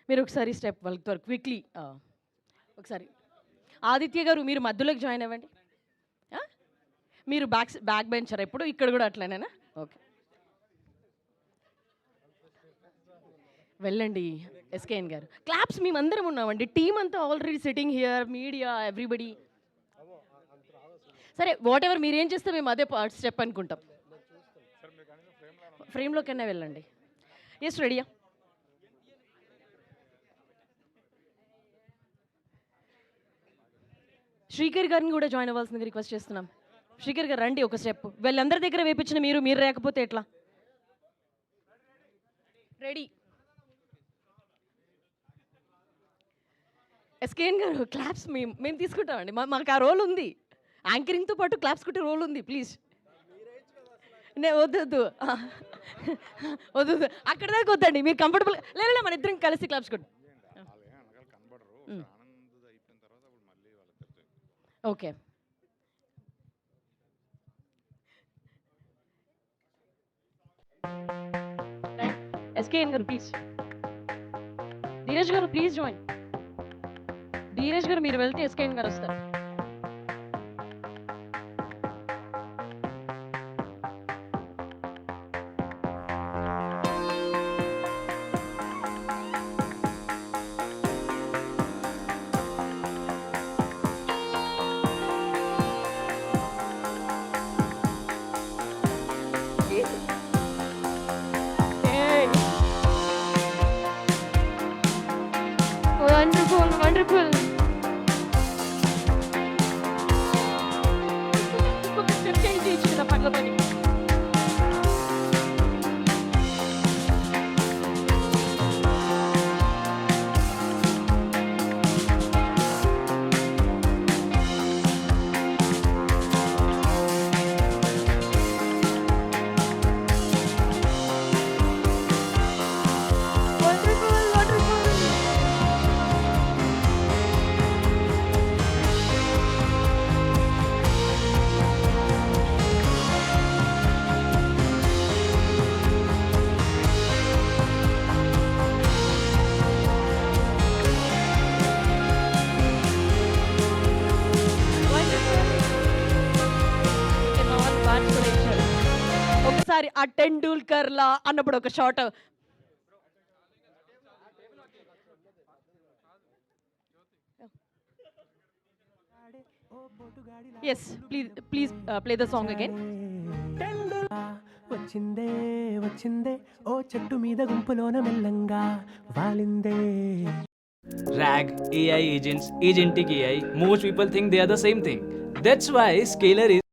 మీరు ఒకసారి స్టెప్ వెళ్తారు క్విక్లీ ఒకసారి. ఆదిత్య గారు మీరు మధ్యలోకి జాయిన్ అవ్వండి. ఆ? మీరు బ్యాక్ బెంచర్ ఎప్పుడు ఇక్కడ కూడా అట్లనేనా? ఓకే వెళ్ళండి. ఎస్కేఎన్ గారు క్లాప్స్ మేమందరం ఉన్నామండి, టీమ్ అంతా already sitting here, media everybody. సరే వాట్ ఎవర్ మీరు ఏం చేస్తే మేము అదే స్టెప్ అనుకుంటాం. ఫ్రేమ్లోకైనా వెళ్ళండి. ఎస్ రెడీయా? శ్రీకర్ గారిని కూడా జాయిన్ అవ్వాల్సిందిగా రిక్వెస్ట్ చేస్తున్నాం. శ్రీకర్ గారు రండి ఒక స్టెప్. వీళ్ళందరి దగ్గర వేపించిన మీరు రాకపోతే ఎట్లా? రెడీ. ఎస్కేఎన్ గారు క్లాప్స్ మేము తీసుకుంటామండి, మాకు ఆ రోల్ ఉంది. యాంకరింగ్తో పాటు క్లాప్స్ కొట్టే రోల్ ఉంది, ప్లీజ్. వద్దు వద్దు అక్కడ దాకా వద్దండి, మీరు కంఫర్టబుల్ లేదా మన ఇద్దరం కలిసి క్లాప్స్ కొట్టు. ఓకే ఎస్కేఎన్ గారు ప్లీజ్. ధీరజ్ గారు ప్లీజ్ జాయిన్. ధీరజ్ గారు మీరు వెళ్తే ఎస్కేఎన్ గారు వస్తారు. Wonderful, wonderful. Change each na paglabani. ఒకసారి ఆ టెండూల్కర్ లా అన్నప్పుడు ఒక shot. Yes please play the song again. వచ్చిందే వచ్చిందే ఓ చెట్టు మీద గుంపులోన మెల్లంగా వాలిందే. RAG, AI agents, agentic AI, most people think they are the same thing. That's why Scalar is